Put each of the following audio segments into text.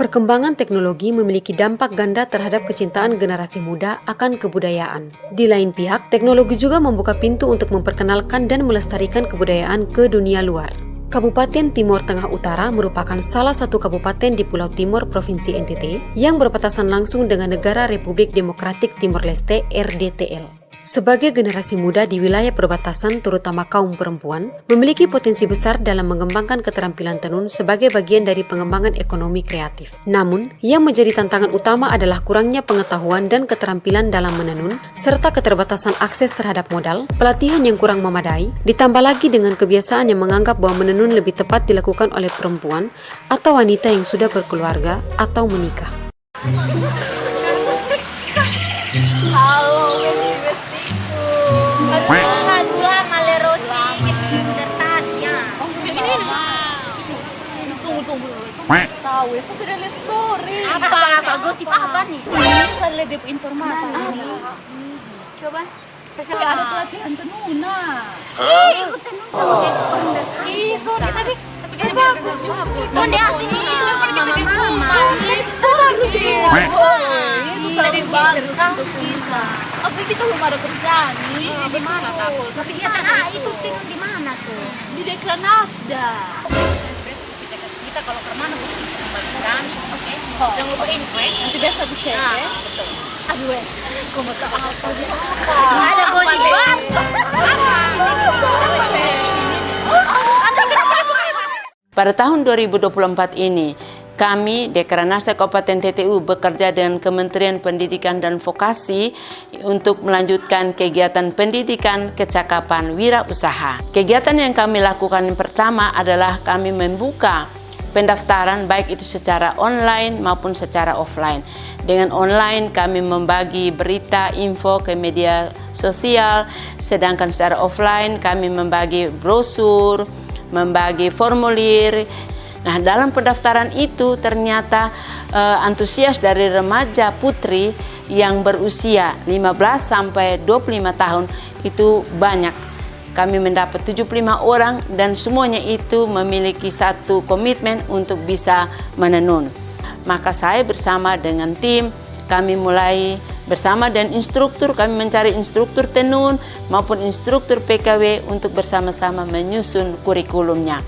Perkembangan teknologi memiliki dampak ganda terhadap kecintaan generasi muda akan kebudayaan. Di lain pihak, teknologi juga membuka pintu untuk memperkenalkan dan melestarikan kebudayaan ke dunia luar. Kabupaten Timor Tengah Utara merupakan salah satu kabupaten di Pulau Timor, Provinsi NTT, yang berbatasan langsung dengan negara Republik Demokratik Timor Leste (RDTL). Sebagai generasi muda di wilayah perbatasan, terutama kaum perempuan, memiliki potensi besar dalam mengembangkan keterampilan tenun sebagai bagian dari pengembangan ekonomi kreatif. Namun, yang menjadi tantangan utama adalah kurangnya pengetahuan dan keterampilan dalam menenun, serta keterbatasan akses terhadap modal, pelatihan yang kurang memadai, ditambah lagi dengan kebiasaan yang menganggap bahwa menenun lebih tepat dilakukan oleh perempuan atau wanita yang sudah berkeluarga atau menikah. Tahu ya, saya tidak lihat story. Apa gosip apa nih? Ini saya lihat dia informasi. Coba. Tapi ada pelatihan tenunan. Ikut tenun sama kayak orang dari sorry. Tapi kan bagus juga. Sonde hati itu yang paling mama. Itu tadi bagus untuk bisa. Tapi kita belum ada kerjaan nih. Di mana takut? Tapi dia itu tenun di mana tuh? Di Dekranasda. Kita kalau ke mana boleh kembalikan, oke? Jangan lupa info ya. Nanti biasa dicek ya. Betul. Aduh, kok mau tahu apa? Ada gosip baru. Pada tahun 2024 ini, kami Dekranasda Kabupaten TTU bekerja dengan Kementerian Pendidikan dan Vokasi untuk melanjutkan kegiatan pendidikan kecakapan wirausaha. Kegiatan yang kami lakukan yang pertama adalah kami membuka pendaftaran baik itu secara online maupun secara offline. Dengan online kami membagi berita, info ke media sosial, sedangkan secara offline kami membagi brosur, membagi formulir. Nah, dalam pendaftaran itu ternyata antusias dari remaja putri yang berusia 15 sampai 25 tahun itu banyak. Kami mendapat 75 orang dan semuanya itu memiliki satu komitmen untuk bisa menenun. Maka saya bersama dengan tim, kami mulai bersama dan instruktur, kami mencari instruktur tenun maupun instruktur PKW untuk bersama-sama menyusun kurikulumnya.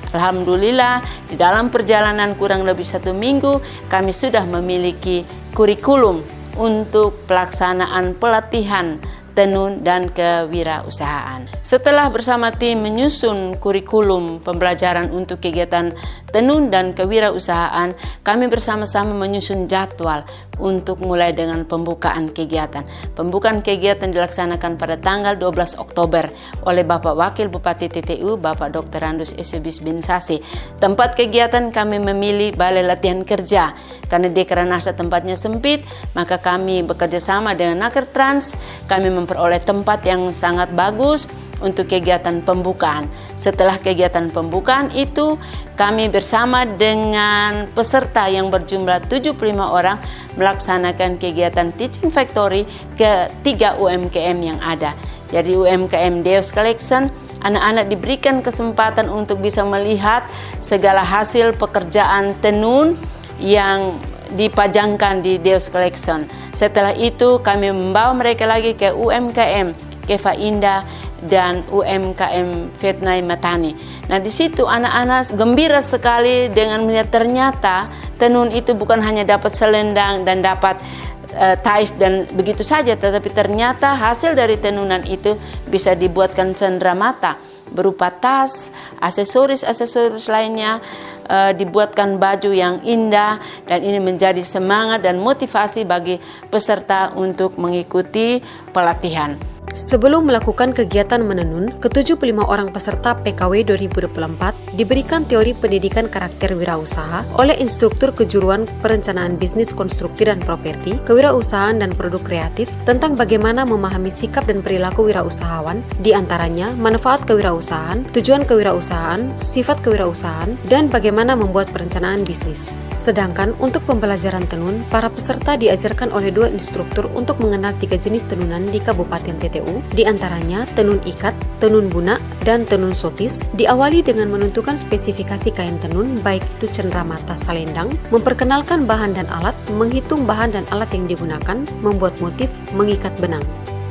Alhamdulillah, di dalam perjalanan kurang lebih 1 minggu, kami sudah memiliki kurikulum untuk pelaksanaan pelatihan tenun dan kewirausahaan. Setelah bersama tim menyusun kurikulum pembelajaran untuk kegiatan tenun dan kewirausahaan, kami bersama-sama menyusun jadwal untuk mulai dengan pembukaan kegiatan. Pembukaan kegiatan dilaksanakan pada tanggal 12 Oktober oleh Bapak Wakil Bupati TTU, Bapak Dr. Randus Eusebis bin Sasi. Tempat kegiatan kami memilih Balai Latihan Kerja. Karena Dekranasda tempatnya sempit, maka kami bekerja sama dengan Naker Trans. Kami memperoleh tempat yang sangat bagus untuk kegiatan pembukaan. Setelah kegiatan pembukaan itu, kami bersama dengan peserta yang berjumlah 75 orang melaksanakan kegiatan Teaching Factory ke 3 UMKM yang ada. Jadi UMKM Deos Collection, anak-anak diberikan kesempatan untuk bisa melihat segala hasil pekerjaan tenun yang dipajangkan di Deos Collection. Setelah itu kami membawa mereka lagi ke UMKM Keva Indah dan UMKM Vietnai Matani. Nah, di situ anak-anak gembira sekali dengan melihat ternyata tenun itu bukan hanya dapat selendang dan dapat tais dan begitu saja, tetapi ternyata hasil dari tenunan itu bisa dibuatkan cenderamata berupa tas, aksesoris lainnya, dibuatkan baju yang indah, dan ini menjadi semangat dan motivasi bagi peserta untuk mengikuti pelatihan. Sebelum melakukan kegiatan menenun, ke-75 orang peserta PKW 2024 diberikan teori pendidikan karakter wirausaha oleh instruktur kejuruan perencanaan bisnis konstruksi dan properti, kewirausahaan dan produk kreatif tentang bagaimana memahami sikap dan perilaku wirausahawan, di antaranya manfaat kewirausahaan, tujuan kewirausahaan, sifat kewirausahaan, dan bagaimana membuat perencanaan bisnis. Sedangkan untuk pembelajaran tenun, para peserta diajarkan oleh 2 instruktur untuk mengenal 3 jenis tenunan di Kabupaten TTU. TTU, diantaranya tenun ikat, tenun bunak, dan tenun sotis, diawali dengan menentukan spesifikasi kain tenun, baik itu cenderamata salendang, memperkenalkan bahan dan alat, menghitung bahan dan alat yang digunakan, membuat motif, mengikat benang.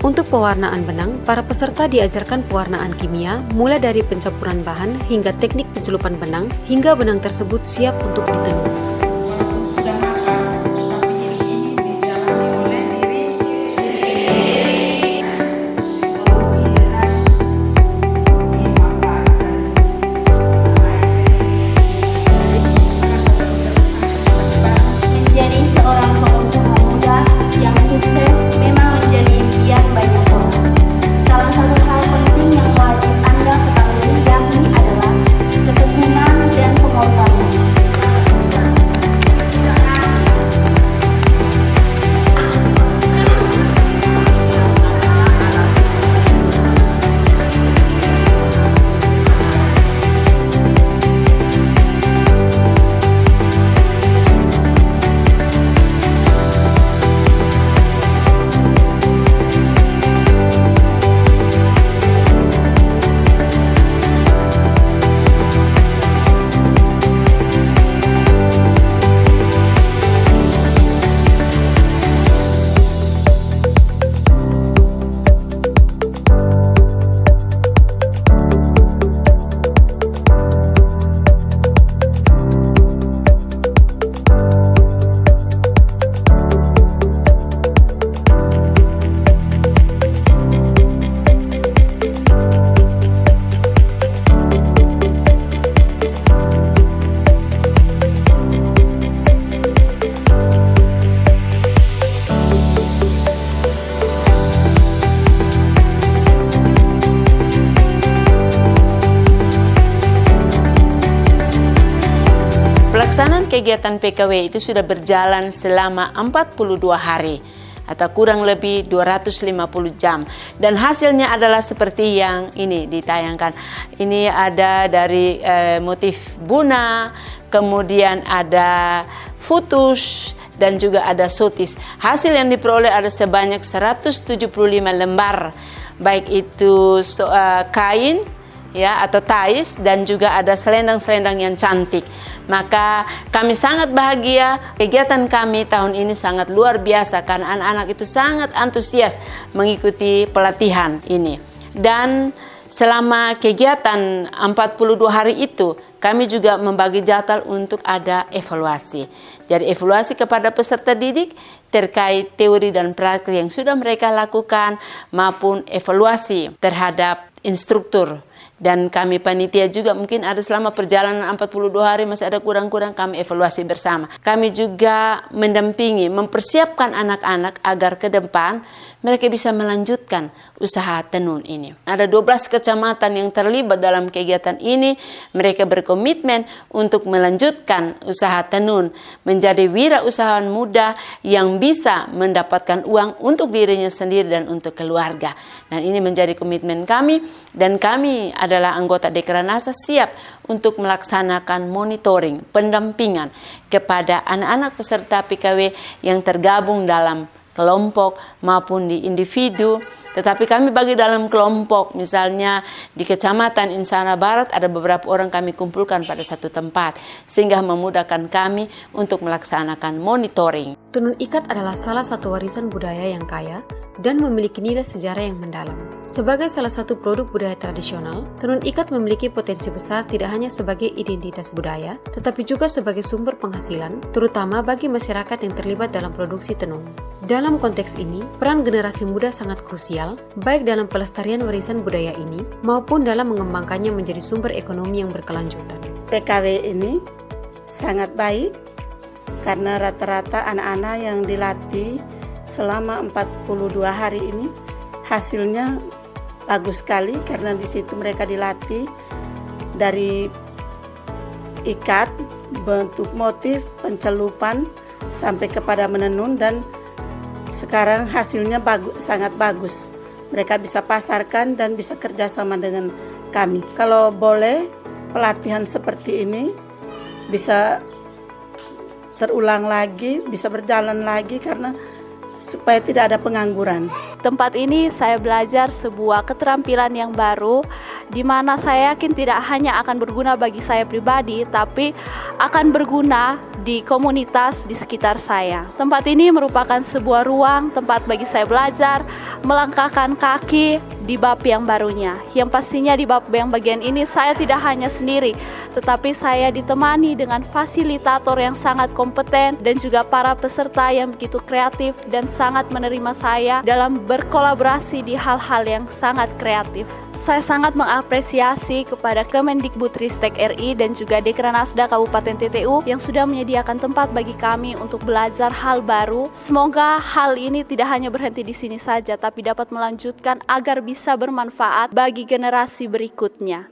Untuk pewarnaan benang, para peserta diajarkan pewarnaan kimia, mulai dari pencampuran bahan hingga teknik pencelupan benang, hingga benang tersebut siap untuk ditenun. Sudah makan, tapi hidup ini dijalani oleh diri sendiri. Menjadi seorang pengusaha muda yang sukses memang menjadi impian banyak orang. Salah satu hal penting yang wajib Anda ketahui yakni adalah ketekunan dan pengorbanan. Pelaksanaan kegiatan PKW itu sudah berjalan selama 42 hari atau kurang lebih 250 jam, dan hasilnya adalah seperti yang ini ditayangkan. Ini ada dari motif buna, kemudian ada futus, dan juga ada sotis. Hasil yang diperoleh ada sebanyak 175 lembar, baik itu kain ya atau tais, dan juga ada selendang-selendang yang cantik. Maka kami sangat bahagia. Kegiatan kami tahun ini sangat luar biasa karena anak-anak itu sangat antusias mengikuti pelatihan ini. Dan selama kegiatan 42 hari itu, kami juga membagi jadwal untuk ada evaluasi. Jadi evaluasi kepada peserta didik terkait teori dan praktik yang sudah mereka lakukan, maupun evaluasi terhadap instruktur. Dan kami panitia juga mungkin ada selama perjalanan 42 hari masih ada kurang-kurang, kami evaluasi bersama. Kami juga mendampingi, mempersiapkan anak-anak agar ke depan mereka bisa melanjutkan usaha tenun ini. Ada 12 kecamatan yang terlibat dalam kegiatan ini. Mereka berkomitmen untuk melanjutkan usaha tenun, menjadi wirausahawan muda yang bisa mendapatkan uang untuk dirinya sendiri dan untuk keluarga. Dan ini menjadi komitmen kami, dan kami adalah anggota Dekranasa siap untuk melaksanakan monitoring, pendampingan kepada anak-anak peserta PKW yang tergabung dalam kelompok maupun di individu. Tetapi kami bagi dalam kelompok, misalnya di Kecamatan Insana Barat ada beberapa orang kami kumpulkan pada satu tempat, sehingga memudahkan kami untuk melaksanakan monitoring. Tenun ikat adalah salah satu warisan budaya yang kaya dan memiliki nilai sejarah yang mendalam. Sebagai salah satu produk budaya tradisional, tenun ikat memiliki potensi besar tidak hanya sebagai identitas budaya, tetapi juga sebagai sumber penghasilan, terutama bagi masyarakat yang terlibat dalam produksi tenun. Dalam konteks ini, peran generasi muda sangat krusial, baik dalam pelestarian warisan budaya ini, maupun dalam mengembangkannya menjadi sumber ekonomi yang berkelanjutan. PKW ini sangat baik karena rata-rata anak-anak yang dilatih selama 42 hari ini hasilnya bagus sekali, karena di situ mereka dilatih dari ikat, bentuk motif, pencelupan sampai kepada menenun, dan sekarang hasilnya sangat bagus. Mereka bisa pasarkan dan bisa kerjasama dengan kami. Kalau boleh pelatihan seperti ini bisa terulang lagi, bisa berjalan lagi, karena supaya tidak ada pengangguran. tempat ini saya belajar sebuah keterampilan yang baru, di mana saya yakin tidak hanya akan berguna bagi saya pribadi, tapi akan berguna di komunitas di sekitar saya. Tempat ini merupakan sebuah ruang tempat bagi saya belajar, melangkahkan kaki di bab yang barunya. Yang pastinya di bab yang bagian ini saya tidak hanya sendiri, tetapi saya ditemani dengan fasilitator yang sangat kompeten dan juga para peserta yang begitu kreatif dan sangat menerima saya dalam berkolaborasi di hal-hal yang sangat kreatif. Saya sangat mengapresiasi kepada Kemendikbudristek RI dan juga Dekranasda Kabupaten TTU yang sudah menyediakan tempat bagi kami untuk belajar hal baru. Semoga hal ini tidak hanya berhenti di sini saja, tapi dapat melanjutkan agar bisa bermanfaat bagi generasi berikutnya.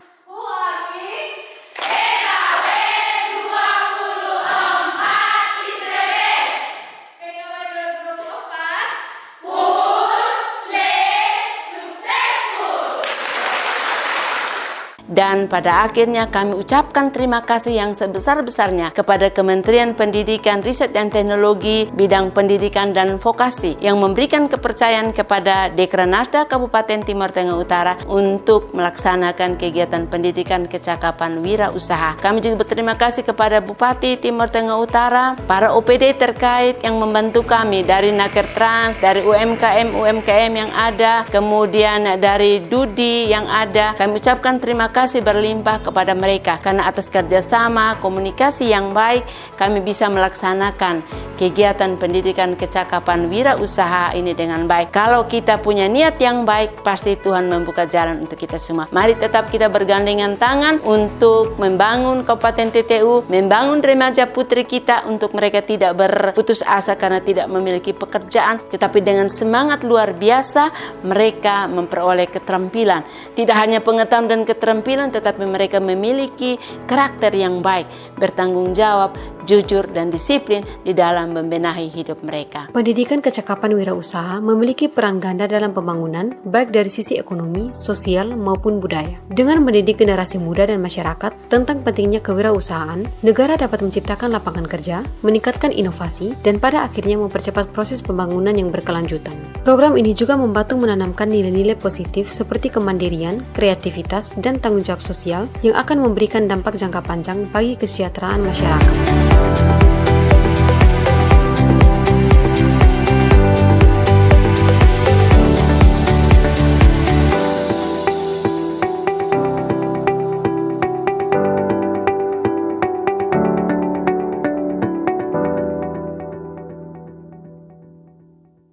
Dan pada akhirnya kami ucapkan terima kasih yang sebesar-besarnya kepada Kementerian Pendidikan, Riset dan Teknologi bidang pendidikan dan vokasi yang memberikan kepercayaan kepada Dekranasda Kabupaten Timur Tengah Utara untuk melaksanakan kegiatan pendidikan kecakapan wirausaha. Kami juga berterima kasih kepada Bupati Timur Tengah Utara, para OPD terkait yang membantu kami dari Nakertrans, dari UMKM yang ada, kemudian dari Dudi yang ada. Kami ucapkan terima kasih berlimpah kepada mereka karena atas kerjasama komunikasi yang baik kami bisa melaksanakan kegiatan pendidikan kecakapan wirausaha ini dengan baik. Kalau kita punya niat yang baik, pasti Tuhan membuka jalan untuk kita semua. Mari tetap kita bergandengan tangan untuk membangun Kabupaten TTU, membangun remaja putri kita untuk mereka tidak berputus asa karena tidak memiliki pekerjaan, tetapi dengan semangat luar biasa mereka memperoleh keterampilan. Tidak hanya pengetahuan dan keterampilan, tetapi mereka memiliki karakter yang baik, bertanggung jawab, jujur dan disiplin di dalam membenahi hidup mereka. Pendidikan kecakapan wirausaha memiliki peran ganda dalam pembangunan baik dari sisi ekonomi, sosial maupun budaya. Dengan mendidik generasi muda dan masyarakat tentang pentingnya kewirausahaan, negara dapat menciptakan lapangan kerja, meningkatkan inovasi, dan pada akhirnya mempercepat proses pembangunan yang berkelanjutan. Program ini juga membantu menanamkan nilai-nilai positif seperti kemandirian, kreativitas, dan tanggung jawab sosial yang akan memberikan dampak jangka panjang bagi kesejahteraan masyarakat.